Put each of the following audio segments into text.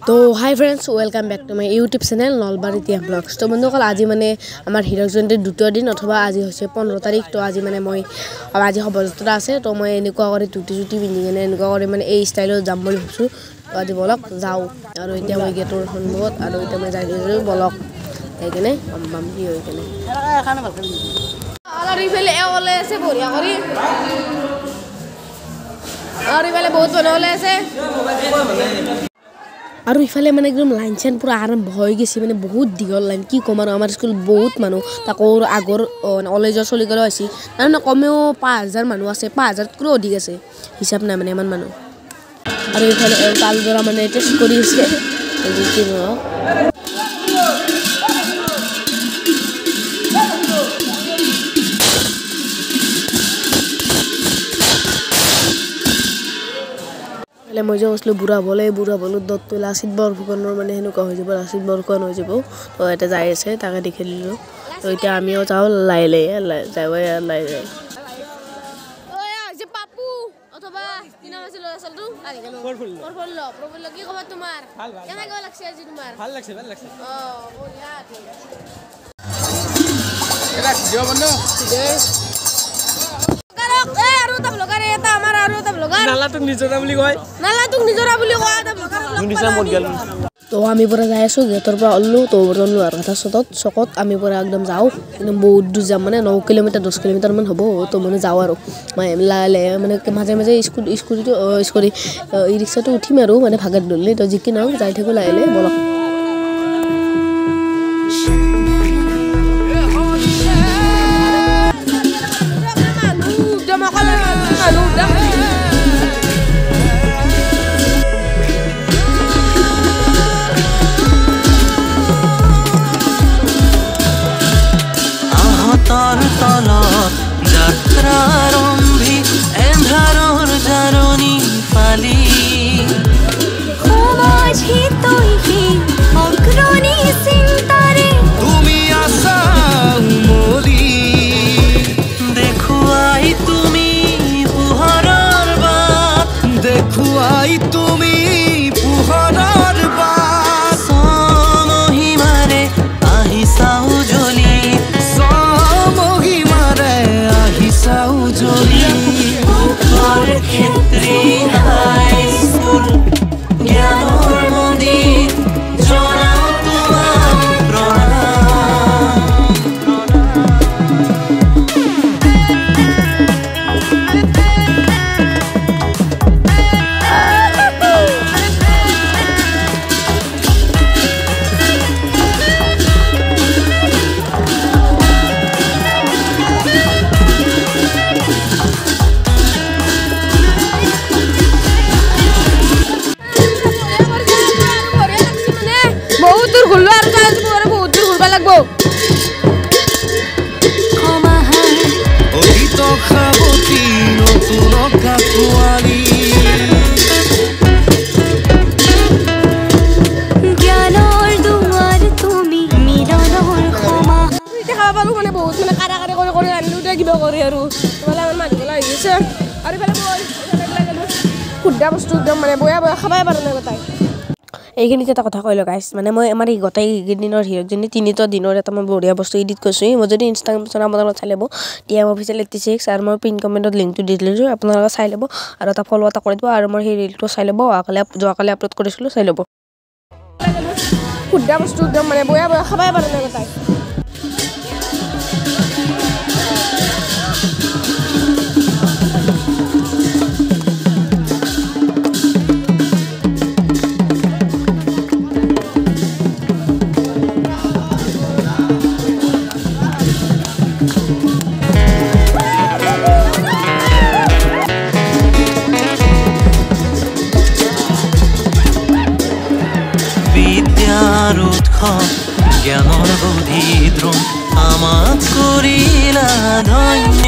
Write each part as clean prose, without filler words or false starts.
তো hi friends, welcome back to my YouTube channel Nalbari Tiya vlogs. তো বন্ধুসকল, আজি মানে আমাৰ হীৰক জয়ন্তীৰ দ্বিতীয় দিন অথবা আজি হৈছে 15 তাৰিখ। তো আজি মানে মই আজি শোভাযাত্ৰা আছে। তো মই এনেকুৱা কৰি টুটি পিন্ধি কিনে এনেকুৱা কৰি মানে এই ষ্টাইলত যাম বুলি ভাবিছোঁ। তো আজি বলক যাওঁ। আৰু এতিয়া মই গেটৰ সন্মুখত আৰু এতিয়া মই যাই দিছোঁ বলক সেইকাৰণে বাম কি হৈ কিনে আৰু ইফালে ওলাই আছে বঢ়িয়া কৰি আৰু ইফালে বহুত মানুহ ওলাই আছে আৰু ইফালে মানে একদম লাইন চাইন পুৰা আৰম্ভ হৈ গৈছে। মানে বহুত দীঘল লাইন, কি ক'ম আৰু আমাৰ স্কুল বহুত মানুহ তাকো আগৰ কলেজৰ চলি গ'লেও আছে তাৰমানে কমেও 5000 মানুহ আছে, 5000তকৈও অধিক আছে, হিচাপ নাই মানে ইমান মানুহ। আৰু ইফালে তালদৰা মানে টেষ্ট কৰি আছে মই যে কৈছিলোঁ বুঢ়া বলত দত তোলা লাচিত বৰফুকনৰ মানে সেনেকুৱা হৈ যাব, লাচিত বৰফুকন হৈ যাব। তো এটা যাই আছে, তাকে দেখি দিলোঁ। তো এতিয়া আমিও যাওঁ লাই তো আমি পৰা যাই আছোঁ, গেটৰ পৰা ওলালোঁ। তো লোহাৰ কথা চকত আমি পৰা একদম যাওঁ, একদম বহুত দূৰ যাম, মানে 9 কিলোমিটাৰ 10 কিলোমিটাৰমান হ'ব। তো মানে যাওঁ আৰু মই মানে মাজে স্কুটিটো ই ৰিক্সাটো উঠিম আৰু মানে ভাগাত ধৰিলে। তো যি কি নহওক যাই থাকোঁ লাহে বলক। যাত্ৰাৰম্ভী এন্ধাৰৰ জাৰণি ফালি সমাজহি তৈহি অগ্ৰণী চিন্তাৰে তুমি আছা উমলি দেখুৱাই তুমি পোহৰৰ বাট মহিমাৰে আহিছা উজলি ক্ষেত্ৰী হাইস্কুল জ্ঞানৰ মন্দিৰ জনাও তোমাক এইখিনিতে এটা কথা কৈ লওঁ গাইছ, মানে মই আমাৰ এই গোটেই দিনৰ হীৰক জয়ন্তী 3টা দিনৰ এটা মই বঢ়িয়া বস্তু এডিট কৰিছোঁ। মই যদি ইনষ্টাগ্ৰাম আপোনালোকে চাই ল'ব টিএম অফিচিয়েল 86 আৰু মই পিন কমেণ্টত লিংকটো দি দিলোঁ, আপোনালোকে চাই ল'ব আৰু এটা ফ'ল' এটা কৰি দিব আৰু মোৰ সেই ৰিলটো চাই ল'ব। যোৱাকালি আপলোড কৰিছিলোঁ, চাই ল'ব। শুদ্ধা বস্তু একদম মানে বঢ়িয়া খাবাই পাৰা নাই গোটাই। জ্ঞানৰ বুদ্ধিদ্ৰোণ আমাক কৰিলা ধন্য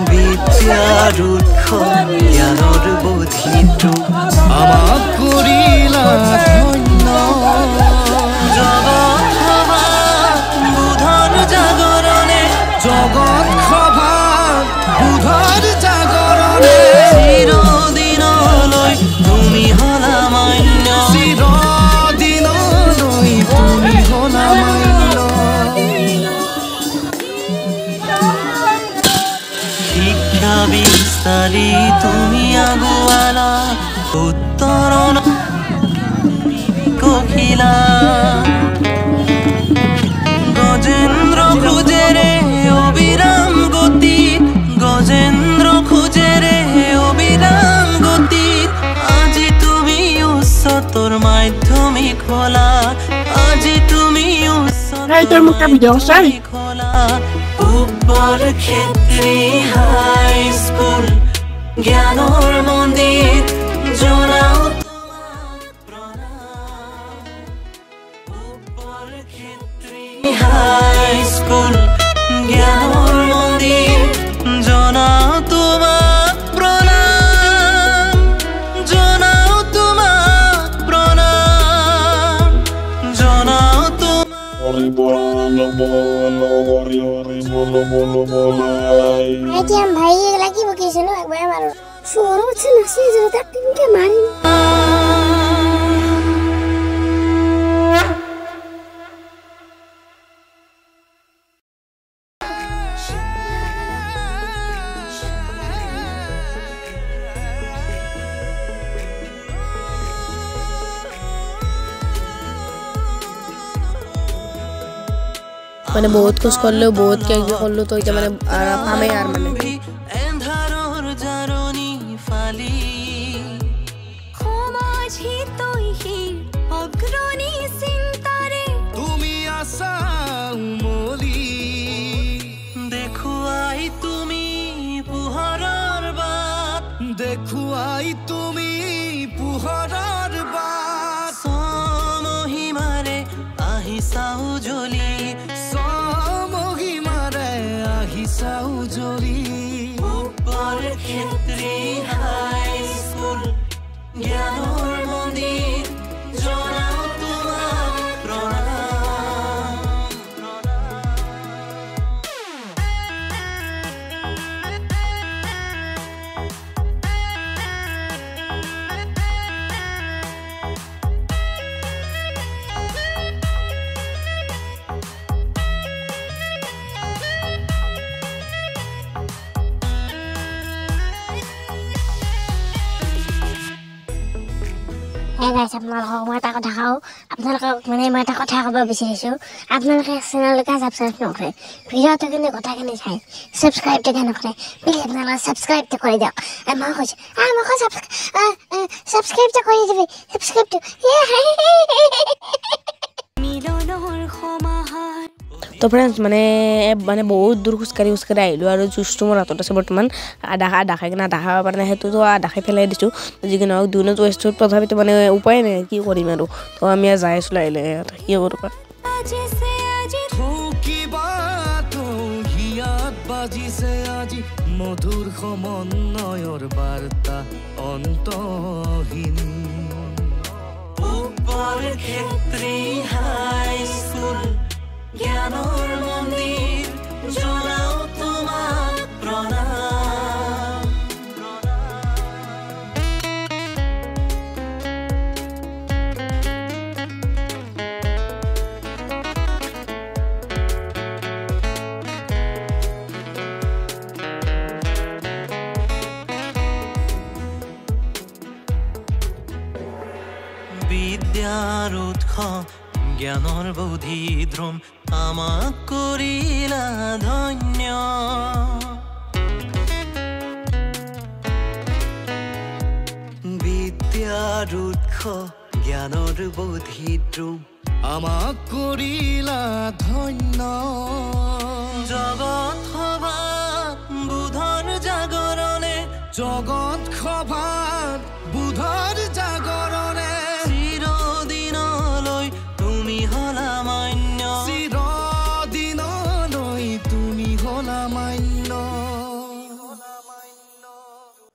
বিদ্যাৰ উৎস জ্ঞানৰ বুদ্ধিদ্ৰোণ আমাক কৰিলা ধন্য জগত সভা বুধৰ জাগৰণে জগত সভা বুধৰ জাগৰণে বিচাৰি তুমি আগুৱালা উত্তৰ কহিলা গজেন্দ্ৰ খোজেৰে অবিৰাম গতিত গজেন্দ্ৰ খোজেৰে অবিৰাম গতিত আজি তুমি উচ্চতৰ মাধ্যমিক হলা আজি তুমি উচ্চতৰ খোলা ওপৰ ক্ষেত্ৰী হাই স্কুল জ্ঞানৰ মন্দিৰ জনাও হাই স্কুল জ্ঞানৰ মন্দিৰ জনাও তোমাক প্ৰণাম জনাও তোমাক প্ৰণাম জনাও ভাই লাগি বকিছে নো একবার মারো শুরু হচ্ছে না সে জোরদার টিমকে মারি মানে বহুত খোজ করলো বহুত কে করলো তো এটা মানে পামে আর মানে এন্ধাৰৰ জাৰণি ফালি সমাজহি তৈহি অগ্ৰণী চিন্তাৰে তুমি আছা উমলি দেখুৱাই তুমি পোহৰৰ বাট দেখুৱাই তুমি পোহৰৰ বাট সমহিমাৰে আহিছা উজলি ওপৰ ক্ষেত্ৰী হাই স্কুল জ্ঞানৰ মন্দিৰ জনাও তোমাক প্ৰণাম গাইছ আপোনালোকক মই এটা কথা কওঁ আপোনালোকক মানে মই এটা কথা ক'ব বিচাৰিছোঁ আপোনালোকে চেনেললৈকে ছাবস্ক্ৰাইব নকৰে ভিডিঅ'টো কিন্তু কথাখিনি চাই ছাবস্ক্ৰাইবটোকে নকৰে প্লিজ আপোনালোকে ছাবস্ক্ৰাইবটো কৰি দিয়ক মই কৈছোঁ মোক ছাবস্ক্ৰাইবটো কৰি দিবি ছাবস্ক্ৰাইবটো মিলনৰ সমাহাৰ তো ফ্ৰেণ্ডছ মানে বহুত দূৰ খোজকাঢ়ি আহিলোঁ আৰু জুচটো মোৰ হাতত আছে বৰ্তমান আধা খাই কিনে আধা খাব পৰা নাই সেইটোতো আধা খাই পেলাই দিছোঁ যিকি নহওক দুনত ৱেষ্টত তথাপিতো মানে উপায় নাই কি কৰিম আৰু তো আমি যাই আছোঁ লাহে লাহে কি হ'ব তোমাৰ বাজিছে আজি মধুৰ সমন্বয়ৰ বাৰ্তা অন্তহীন ওপৰ ক্ষেত্ৰী হাই স্কুল জ্ঞানৰ মন্দিৰ জনাও তোমাক প্ৰণাম বিদ্যাৰ উৎস জ্ঞানৰ বৌদ্ধিদ্ৰম আমাক কৰিলা ধন্য বিদ্যাৰ উৎস জ্ঞানৰ বৌদ্ধিদ্ৰম আমাক কৰিলা ধন্য জগত সভাত বুধৰ জাগৰণে জগত সভাত বুধৰ জাগৰণে চিৰদিনলৈ তুমি হলা মান্য চিৰদিনলৈ তুমি হলা মান্য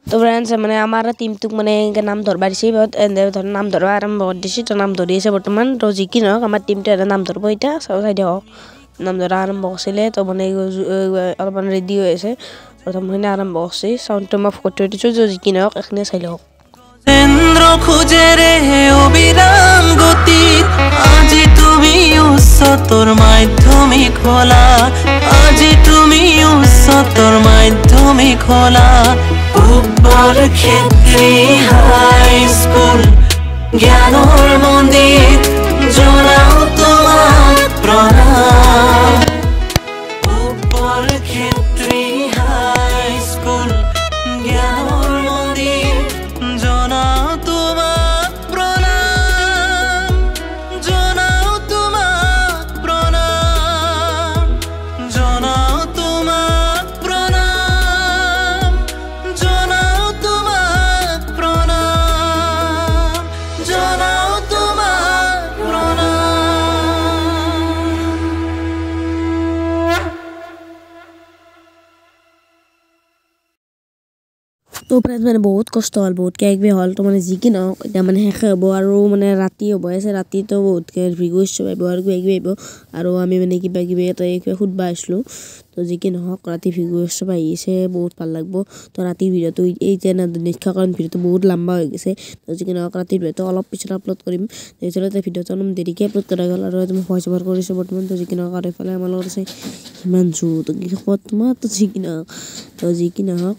তো ফ্ৰেণ্ডছ মানে আমাৰ টিমটোক মানে নাম ধৰবা দিছে নাম ধৰবা আৰম্ভ কৰি দিছে তো নাম ধৰি আছে বৰ্তমান তো যি কি নহওক আমাৰ টিমটো এটা নাম ধৰব এতিয়া চাই দিয়ক নাম ধৰা আৰম্ভ কৰিছিলে তো মানে অলপমান ৰেডি হৈ আছে প্ৰথমখিনি আৰম্ভ কৰিছে চাউণ্ডটো মই ফটো দিছোঁ যি কি নহওক এইখিনি চাই লওক চন্দ্ৰ খোজেৰে অবিৰাম গতিত আজি তুমি উচ্চতৰ মাধ্যমিক হলা আজি তুমি উচ্চতৰ মাধ্যমিক হলা পূবৰ ক্ষেত্ৰী হাই স্কুল জ্ঞানৰ মন্দিৰ জনাও তোমাক প্ৰণাম পূবৰ ক্ষেত্ৰী হাই স্কুল জ্ঞানৰ মন্দিৰ জনাও তোমাক প্ৰণাম জনাও তোমাক প্ৰণাম জনাও তোমাক প্ৰণাম জনাও তোমাক প্ৰণাম জনাও তোমাক প্ৰণাম তো ফ্ৰেণ্ডছ মানে বহুত কষ্ট হ'ল বহুত কিবা হ'ল তো মানে যি কি নহওক এতিয়া মানে শেষে হ'ব আৰু মানে ৰাতি হ'ব আছে ৰাতিতো বহুত ভিডিঅ' আহিব আৰু কিবা আহিব আৰু আমি মানে কিবা এটা কিবা সুধবা আহিছিলোঁ তো যি কি নহওক ৰাতি ভিডিঅ' আহিছে বহুত ভাল লাগব তো ৰাতিৰ ভিডিঅ'টো এই যে নিশা কাৰণ ভিডিঅ'টো বহুত লম্বা হৈ গৈছে তো যি কি নহওক ৰাতিৰ ভিডিঅ'টো অলপ পিছত আপলোড কৰিম তেতিয়াহ'লে ভিডিঅ'টো অলপ দেৰিকৈ আপলোড কৰা গ'ল আৰু মই ভইচ অভাৰ কৰিছোঁ বৰ্তমান তো যি কি নহওক আৰু এইফালে আমাৰ লগত আছে হিমাংশু তো কি খবৰ তোমাৰ তো যি কি নহওক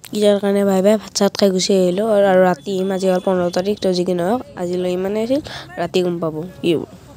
ইয়াৰ কাৰণে ভাই ভাত চাত খাই গুচি আহিলোঁ আৰু ৰাতি আজি হ'ল 15 তাৰিখ তো যি কি নহওক আজিলৈ ইমানেই আছিল ৰাতি গম পাব কি হ'ব